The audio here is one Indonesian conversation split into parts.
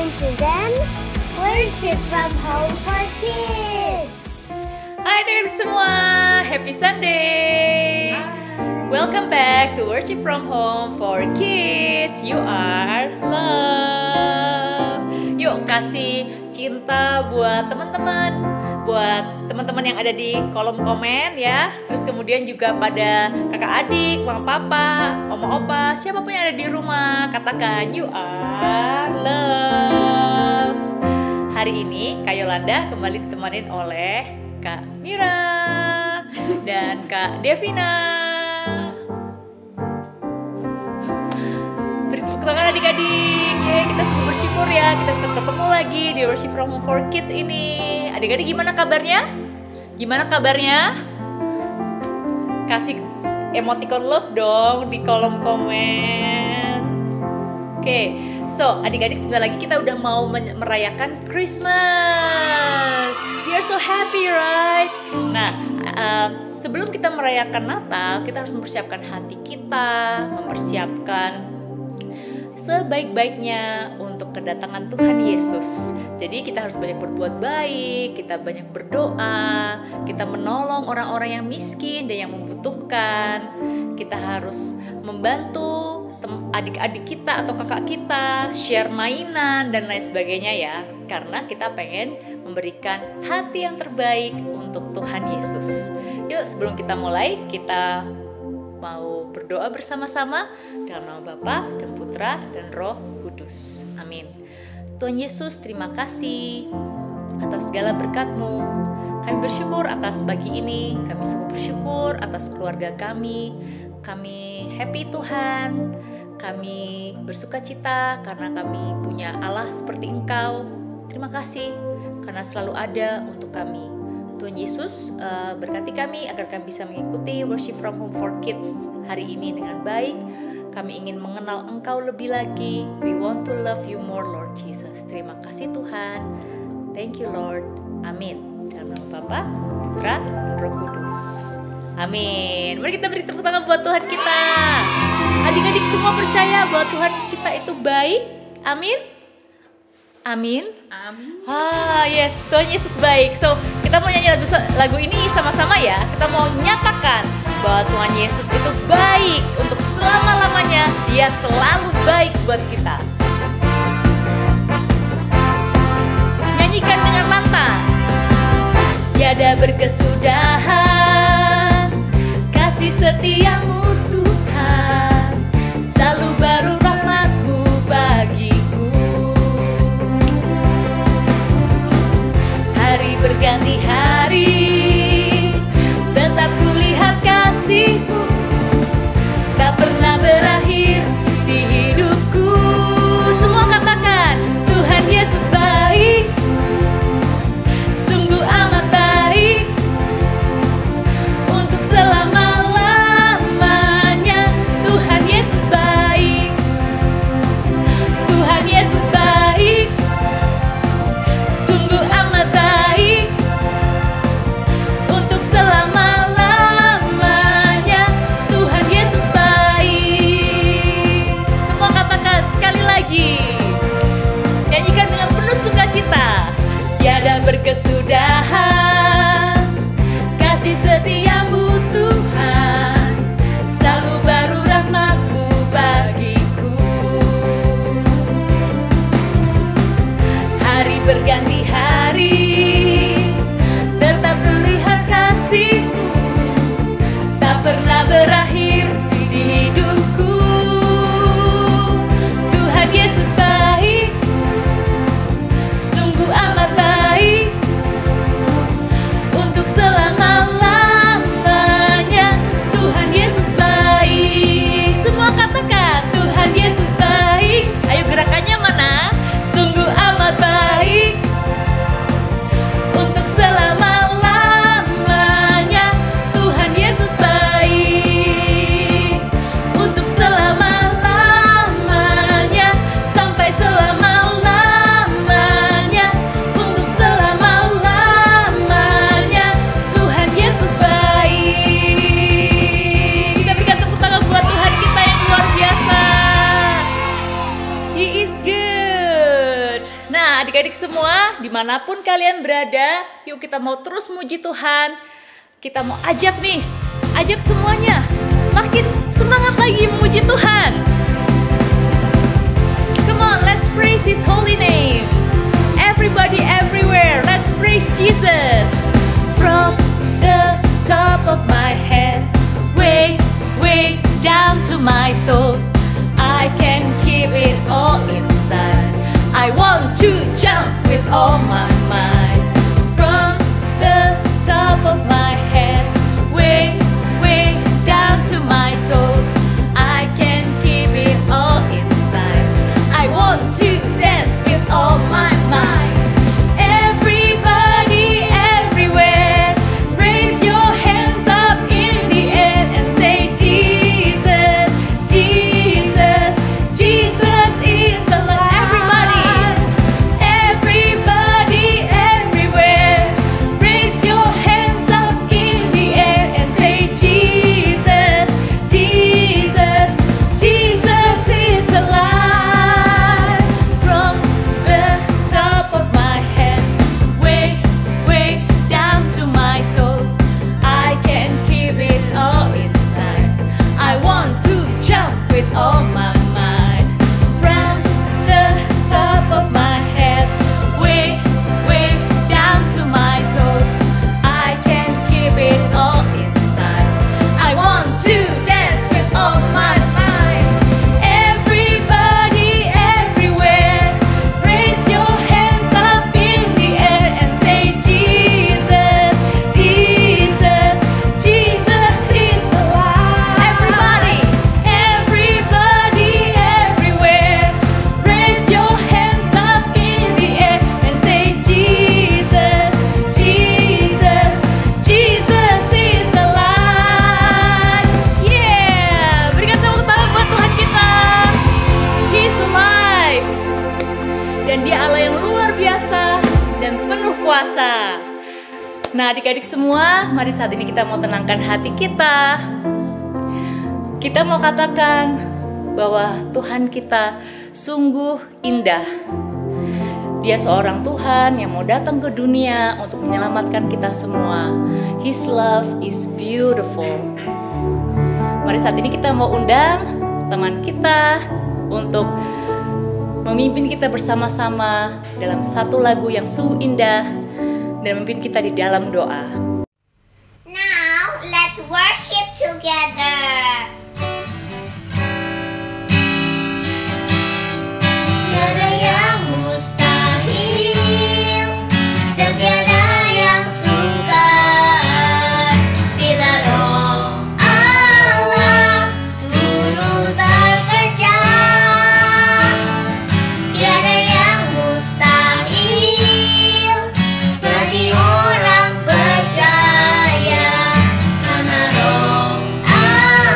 Home presents Worship from Home for Kids. Hai adik-adik semua, happy Sunday. Welcome back to Worship from Home for Kids. You are loved. Yuk kasih cinta buat teman-teman yang ada di kolom komen ya. Terus kemudian juga pada kakak adik, mama papa, oma opa, siapapun yang ada di rumah, katakan you are loved. Hari ini Kak Yolanda kembali ditemanin oleh Kak Mira dan Kak Devina. Beri tepuk tangan adik-adik. Yeay, kita sungguh bersyukur ya kita bisa ketemu lagi di Worship from Home for Kids ini. Adik-adik gimana kabarnya? Gimana kabarnya? Kasih emoticon love dong di kolom komen. Oke, so adik-adik sebentar lagi kita udah mau merayakan Christmas. We are so happy, right? Nah, sebelum kita merayakan Natal, kita harus mempersiapkan hati kita, mempersiapkan sebaik-baiknya untuk kedatangan Tuhan Yesus. Jadi kita harus banyak berbuat baik, kita banyak berdoa, kita menolong orang-orang yang miskin dan yang membutuhkan. Kita harus membantu adik-adik kita atau kakak kita, share mainan dan lain sebagainya ya. Karena kita pengen memberikan hati yang terbaik untuk Tuhan Yesus. Yuk sebelum kita mulai, kita mau berdoa bersama-sama dalam nama Bapa dan Putra dan Roh Kudus. Amin. Tuhan Yesus, terima kasih atas segala berkat-Mu. Kami bersyukur atas pagi ini. Kami sungguh bersyukur atas keluarga kami. Kami happy Tuhan. Kami bersuka cita karena kami punya Allah seperti Engkau. Terima kasih karena selalu ada untuk kami. Tuhan Yesus berkati kami agar kami bisa mengikuti Worship from Home for Kids hari ini dengan baik. Kami ingin mengenal Engkau lebih lagi. We want to love you more, Lord Jesus. Terima kasih Tuhan. Thank you Lord. Amin. Dalam nama Bapa, Putra, dan Roh Kudus. Amin. Mari kita beri tepuk tangan buat Tuhan kita. Adik-adik semua percaya bahwa Tuhan kita itu baik. Amin. Amin. Amin. Yes, Tuhan Yesus baik. So, kita mau nyanyi lagu ini sama-sama ya. Kita mau nyatakan bahwa Tuhan Yesus itu baik untuk selama-lamanya. Dia selalu baik buat kita. Nyanyikan dengan lantang. Tiada berkesudahan kasih setiamu Tuhan, selalu baru rahmat-Mu bagiku. Hari berganti hari, tetap kulihat kasih-Mu, tak pernah berakhir di hidupku. Semua katakan, Tuhan Yesus baik, sungguh amat baik, untuk selama-lamanya. dimanapun kalian berada, yuk kita mau terus muji Tuhan. Kita mau ajak semuanya makin semangat lagi memuji Tuhan. Come on, let's praise His holy name. Everybody, everywhere, let's praise Jesus. From the top of my head, way down to my toes, I can keep it all inside. I want to jump with all my might. From the top of my head, way down to my toes, I can keep it all inside. I want to dance with all my might. Everybody, everywhere, raise your hands up in the air and say, Jesus, Jesus, Jesus is alive. Everybody, everywhere, raise your hands up in the air and say, Jesus, Jesus, Jesus is alive. From the top of my head, way down to my toes, I can keep it all inside. I want to jump with all my might. From the top of my head, way down to my toes, I can keep it all inside. I want to dance with all my might. Everybody, everywhere, raise your hands up in the air and say, Jesus, Jesus, Jesus is alive. Everybody, everywhere, raise your hands up in the air and say, Jesus, Jesus, Jesus is alive. Yeah, berikan tepuk tangan buat Tuhan kita. He's alive. Dan Dia Allah yang luar biasa dan penuh kuasa. Nah, adik-adik semua, mari saat ini kita mau tenangkan hati kita. Kita mau katakan bahwa Tuhan kita sungguh indah. Dia seorang Tuhan yang mau datang ke dunia untuk menyelamatkan kita semua. His love is beautiful. Mari saat ini kita mau undang teman kita untuk memimpin kita bersama-sama dalam satu lagu yang sungguh indah dan memimpin kita di dalam doa. Now, let's worship together. Tiada yang mustahil dan tiada yang sukar bila Roh Allah turut bekerja. Tiada yang mustahil bagi orang percaya karena Roh Allah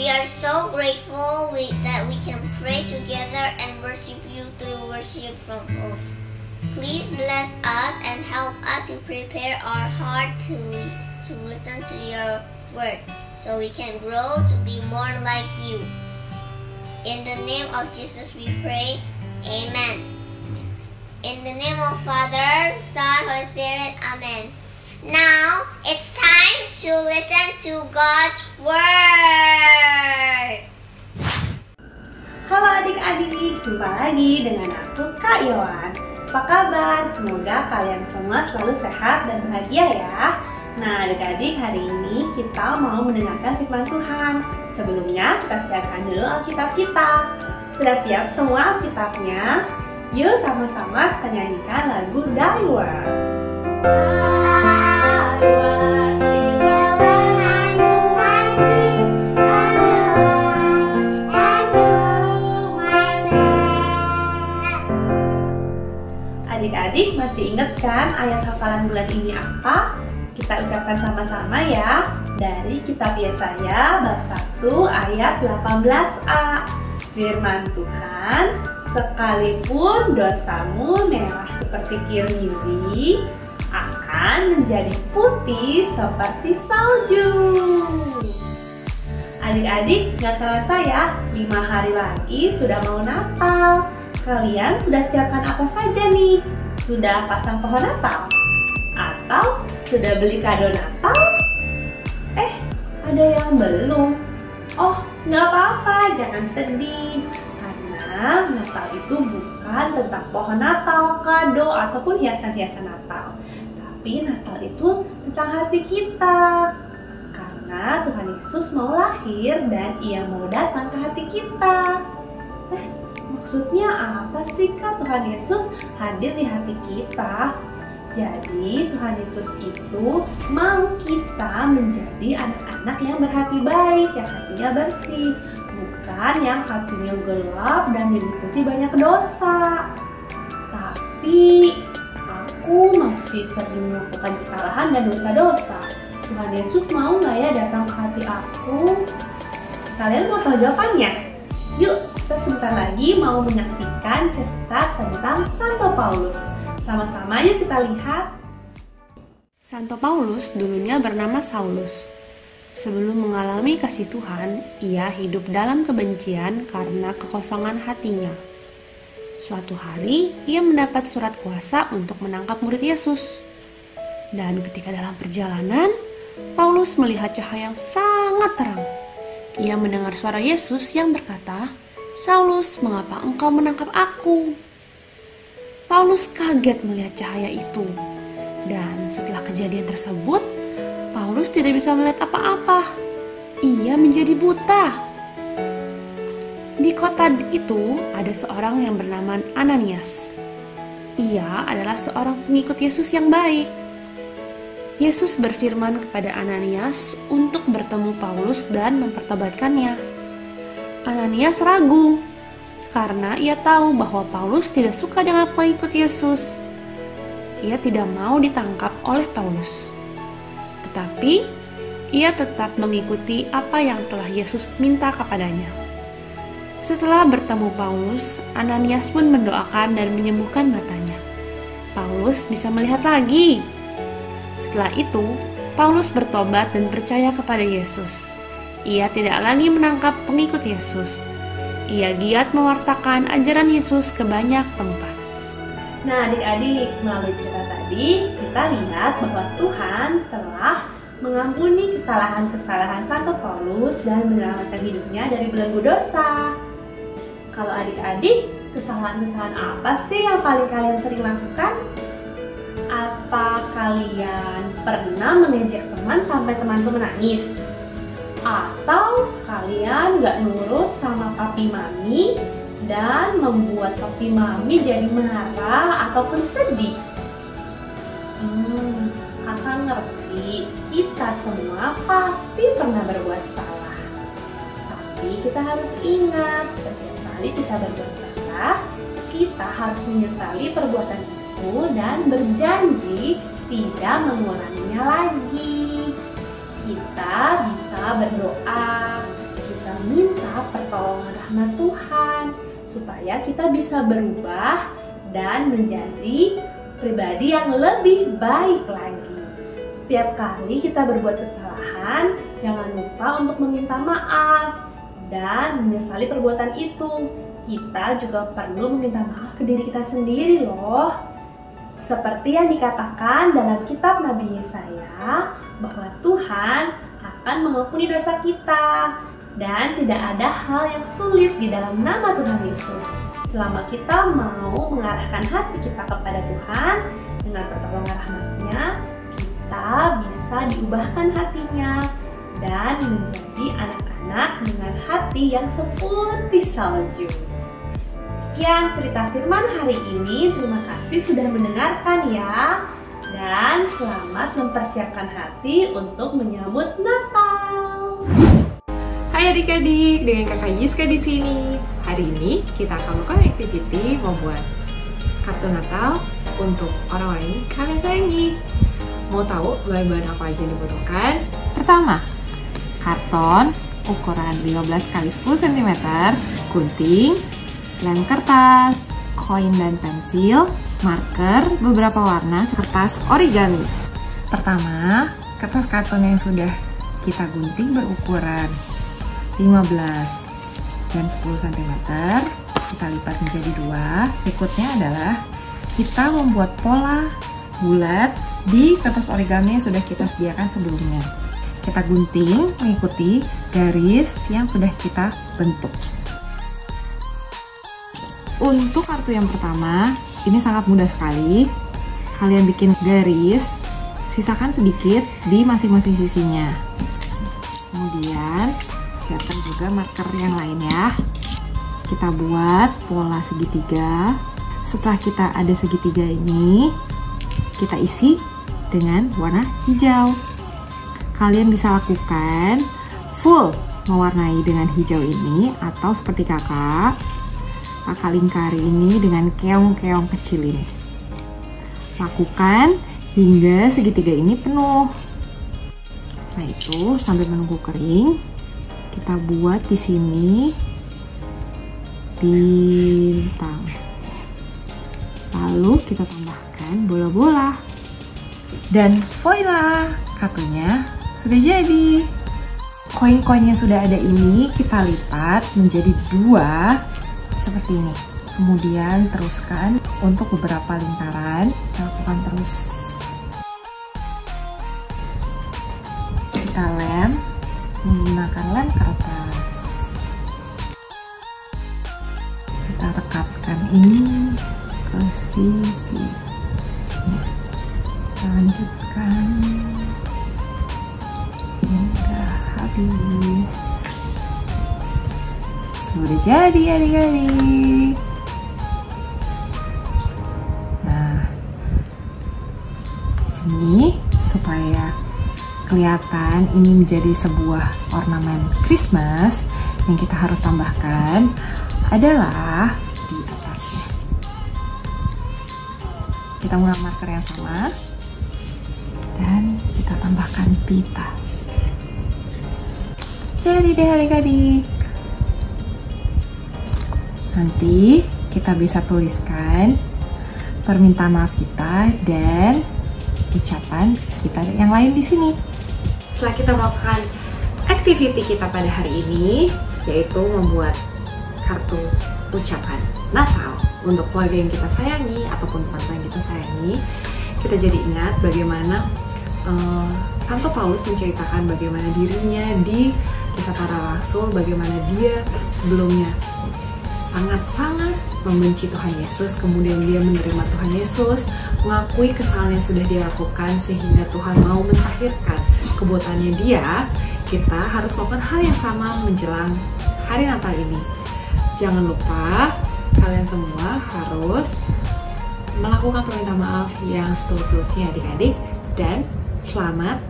We are so grateful that we can pray together and worship you through worship from home. Please bless us and help us to prepare our heart to listen to your word so we can grow to be more like you. In the name of Jesus we pray. Amen. In the name of Father, Son, Holy Spirit. Amen. Now it's time to listen to God's word. Halo adik-adik, jumpa lagi dengan aku Kak Yohan. Apa kabar? Semoga kalian semua selalu sehat dan bahagia ya. Nah adik-adik, hari ini kita mau mendengarkan firman Tuhan. Sebelumnya kita siapkan dulu Alkitab kita. Sudah siap semua Alkitabnya? Yuk sama-sama kita nyanyikan lagu Die Word. Adik-adik masih ingat kan ayat hafalan bulan ini apa? Kita ucapkan sama-sama ya. Dari kitab Yesaya bab 1 ayat 18a. Firman Tuhan, sekalipun dosamu merah seperti kirmizi, akan menjadi putih seperti salju. Adik-adik, gak terasa ya, 5 hari lagi sudah mau Natal. Kalian sudah siapkan apa saja nih? Sudah pasang pohon Natal? Atau sudah beli kado Natal? Ada yang belum? Oh, gak apa-apa, jangan sedih. Karena Natal itu bukan tentang pohon Natal, kado, ataupun hiasan-hiasan Natal. Tapi Natal itu tentang hati kita. Karena Tuhan Yesus mau lahir dan Ia mau datang ke hati kita. Maksudnya apa sih Kak Tuhan Yesus hadir di hati kita? Jadi Tuhan Yesus itu mau kita menjadi anak-anak yang berhati baik, yang hatinya bersih. Bukan yang hatinya gelap dan diliputi banyak dosa. Tapi aku masih sering melakukan kesalahan dan dosa-dosa. Tuhan Yesus mau gak ya datang ke hati aku? Kalian mau tahu jawabannya? Yuk, kita sebentar lagi mau menyaksikan cerita tentang Santo Paulus. Sama-sama yuk kita lihat. Santo Paulus dulunya bernama Saulus. Sebelum mengalami kasih Tuhan, ia hidup dalam kebencian karena kekosongan hatinya. Suatu hari, ia mendapat surat kuasa untuk menangkap murid Yesus. Dan ketika dalam perjalanan, Paulus melihat cahaya yang sangat terang. Ia mendengar suara Yesus yang berkata, "Saulus, mengapa engkau menangkap aku?" Paulus kaget melihat cahaya itu. Dan setelah kejadian tersebut, Paulus tidak bisa melihat apa-apa. Ia menjadi buta. Di kota itu ada seorang yang bernama Ananias. Ia adalah seorang pengikut Yesus yang baik. Yesus berfirman kepada Ananias untuk bertemu Paulus dan mempertobatkannya. Ananias ragu karena ia tahu bahwa Paulus tidak suka dengan pengikut Yesus. Ia tidak mau ditangkap oleh Paulus. Tetapi ia tetap mengikuti apa yang telah Yesus minta kepadanya. Setelah bertemu Paulus, Ananias pun mendoakan dan menyembuhkan matanya. Paulus bisa melihat lagi. Setelah itu, Paulus bertobat dan percaya kepada Yesus. Ia tidak lagi menangkap pengikut Yesus. Ia giat mewartakan ajaran Yesus ke banyak tempat. Nah adik-adik, melalui cerita tadi kita lihat bahwa Tuhan telah mengampuni kesalahan-kesalahan Santo Paulus dan menyelamatkan hidupnya dari belenggu dosa. Kalau adik-adik, kesalahan-kesalahan apa sih yang paling kalian sering lakukan? Apa kalian pernah mengejek teman sampai teman itu menangis? Atau kalian gak nurut sama papi mami dan membuat papi mami jadi marah ataupun sedih? Kakak ngerti, kita semua pasti pernah berbuat salah. Tapi kita harus ingat, setiap kali kita berbuat salah, kita harus menyesali perbuatan itu dan berjanji tidak mengulanginya lagi. Kita bisa berdoa, kita meminta pertolongan rahmat Tuhan supaya kita bisa berubah dan menjadi pribadi yang lebih baik lagi. Setiap kali kita berbuat kesalahan, jangan lupa untuk meminta maaf dan menyesali perbuatan itu. Kita juga perlu meminta maaf ke diri kita sendiri loh. Seperti yang dikatakan dalam kitab Nabi Yesaya, bahwa Tuhan akan mengampuni dosa kita dan tidak ada hal yang sulit di dalam nama Tuhan Yesus. Selama kita mau mengarahkan hati kita kepada Tuhan dengan pertolongan rahmat-Nya, kita bisa diubahkan hatinya dan menjadi anak-anak dengan hati yang seperti salju. Sekian cerita firman hari ini. Terima kasih sudah mendengarkan ya. Dan selamat mempersiapkan hati untuk menyambut Natal. Hai adik-adik, dengan Kakak Yiska di sini. Hari ini kita akan melakukan activity membuat kartu Natal untuk orang-orang yang kalian sayangi. Mau tahu bahan-bahan apa aja yang dibutuhkan? Pertama, karton ukuran 15 x 10 cm, gunting, lem kertas, koin dan pensil, marker, beberapa warna, kertas origami. Pertama, kertas karton yang sudah kita gunting berukuran 15 dan 10 cm, kita lipat menjadi 2. Berikutnya adalah kita membuat pola bulat di kertas origami yang sudah kita sediakan sebelumnya. Kita gunting mengikuti garis yang sudah kita bentuk. Untuk kartu yang pertama, ini sangat mudah sekali. Kalian bikin garis, sisakan sedikit di masing-masing sisinya. Kemudian, siapkan juga marker yang lain ya. Kita buat pola segitiga. Setelah kita ada segitiga ini, kita isi dengan warna hijau. Kalian bisa lakukan full mewarnai dengan hijau ini, atau seperti kakak lingkari ini dengan keong-keong kecil ini. Lakukan hingga segitiga ini penuh. Nah itu sambil menunggu kering, kita buat di sini bintang. Lalu kita tambahkan bola-bola. Dan voila, kartunya sudah jadi. Koin-koin yang sudah ada ini kita lipat menjadi 2 seperti ini. Kemudian teruskan untuk beberapa lingkaran. Kita lakukan terus. Kita lem menggunakan lem kertas. Kita rekatkan ini ke sisi. Kita lanjutkan hingga habis. Sudah jadi adik-adik. Nah, sini supaya kelihatan ini menjadi sebuah ornamen Christmas, yang kita harus tambahkan adalah di atasnya. Kita menggunakan marker yang sama dan kita tambahkan pita. Jadi deh adik-adik. Nanti kita bisa tuliskan permintaan maaf kita dan ucapan kita yang lain di sini. Setelah kita melakukan activity kita pada hari ini, yaitu membuat kartu ucapan Natal untuk keluarga yang kita sayangi ataupun teman-teman yang kita sayangi, kita jadi ingat bagaimana Santo Paulus menceritakan bagaimana dirinya di Kisah Para Rasul, bagaimana dia sebelumnya sangat-sangat membenci Tuhan Yesus, kemudian dia menerima Tuhan Yesus, mengakui kesalahan yang sudah dia lakukan sehingga Tuhan mau mentahirkan kebuatannya dia. Kita harus melakukan hal yang sama menjelang hari Natal ini. Jangan lupa kalian semua harus melakukan permintaan maaf yang setulus-tulusnya adik-adik, dan selamat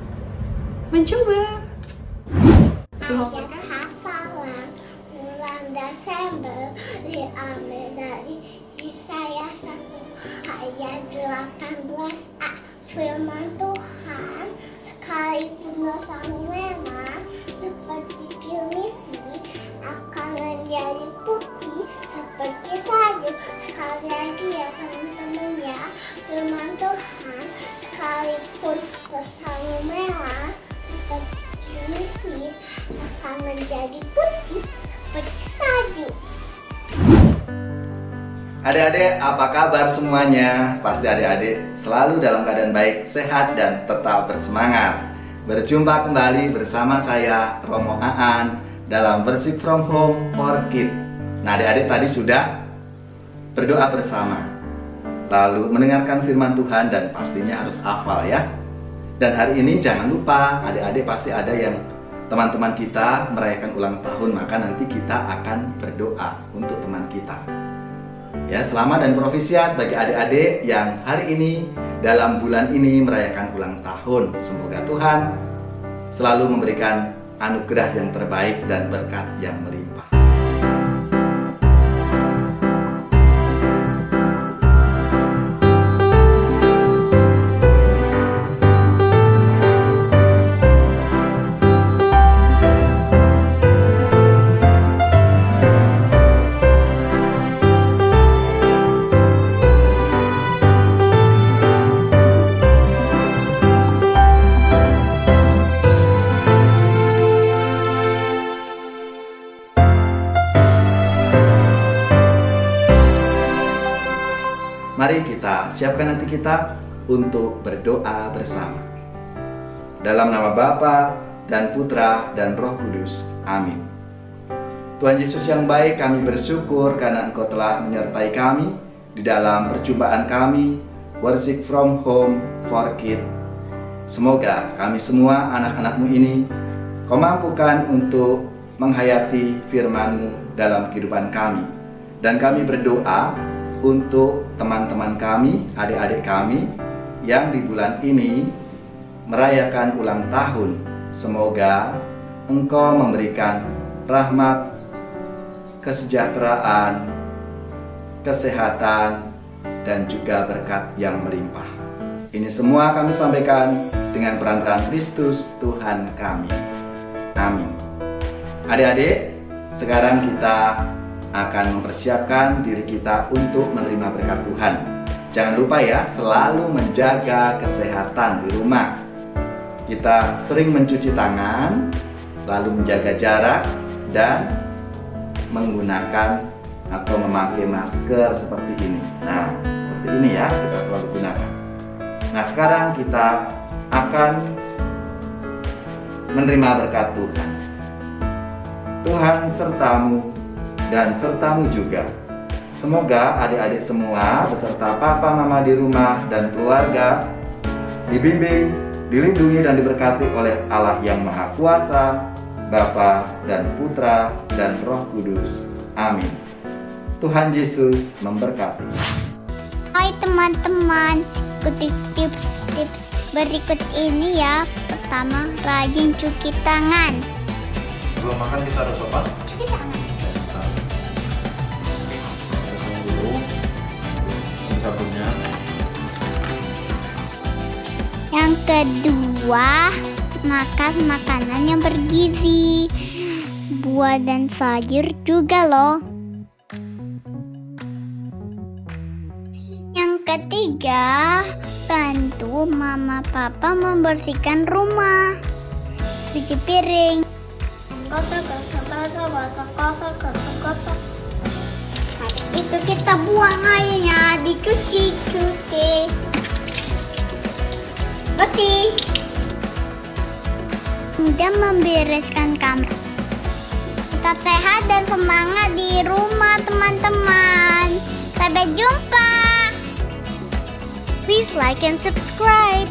mencoba. Hafalan bulan Desember diambil dari Yesaya 1 ayat 18a. Firman Tuhan, sekalipun dosamu memang seperti kilmisi, putih seperti salju. Sekali lagi ya teman-teman ya, firman Tuhan sekalipun dosamu merah seperti ini akan menjadi putih seperti salju. Adik-adik, apa kabar semuanya? Pasti adik-adik selalu dalam keadaan baik, sehat, dan tetap bersemangat. Berjumpa kembali bersama saya, Romo Aan, dalam Worship from Home for Kids. Nah, adik-adik tadi sudah berdoa bersama, lalu mendengarkan firman Tuhan, dan pastinya harus hafal ya. Dan hari ini jangan lupa, adik-adik pasti ada yang teman-teman kita merayakan ulang tahun, maka nanti kita akan berdoa untuk teman kita. Ya, selamat dan profisiat bagi adik-adik yang hari ini dalam bulan ini merayakan ulang tahun. Semoga Tuhan selalu memberikan anugerah yang terbaik dan berkat yang melimpah. Mari kita siapkan hati kita untuk berdoa bersama. Dalam nama Bapa dan Putra dan Roh Kudus. Amin. Tuhan Yesus yang baik, kami bersyukur karena Engkau telah menyertai kami di dalam perjumpaan kami Worship from Home for Kids. Semoga kami semua anak-anak-Mu ini Kau mampukan untuk menghayati firman-Mu dalam kehidupan kami. Dan kami berdoa untuk teman-teman kami, adik-adik kami yang di bulan ini merayakan ulang tahun. Semoga Engkau memberikan rahmat, kesejahteraan, kesehatan, dan juga berkat yang melimpah. Ini semua kami sampaikan dengan perantaraan Kristus Tuhan kami. Amin. Adik-adik, sekarang kita akan mempersiapkan diri kita untuk menerima berkat Tuhan. Jangan lupa ya, selalu menjaga kesehatan di rumah. Kita sering mencuci tangan, lalu menjaga jarak, dan menggunakan atau memakai masker seperti ini. Nah, seperti ini ya, kita selalu gunakan. Nah, sekarang kita akan menerima berkat Tuhan. Tuhan sertamu dan sertamu juga. Semoga adik-adik semua beserta papa mama di rumah dan keluarga dibimbing, dilindungi dan diberkati oleh Allah yang Maha Kuasa, Bapa dan Putra dan Roh Kudus. Amin. Tuhan Yesus memberkati. Hai teman-teman, ikuti tips-tips berikut ini ya. Pertama, rajin cuci tangan. Sebelum makan kita harus apa? Cuci tangan. Sabunnya. Yang kedua, makan makanan yang bergizi. Buah dan sayur juga loh. Yang ketiga, bantu mama papa membersihkan rumah. Cuci piring. Gosok. Habis itu kita buang airnya, dicuci. Bersih. Kemudian membereskan kamar. Tetap sehat dan semangat di rumah teman-teman. Sampai jumpa. Please like and subscribe.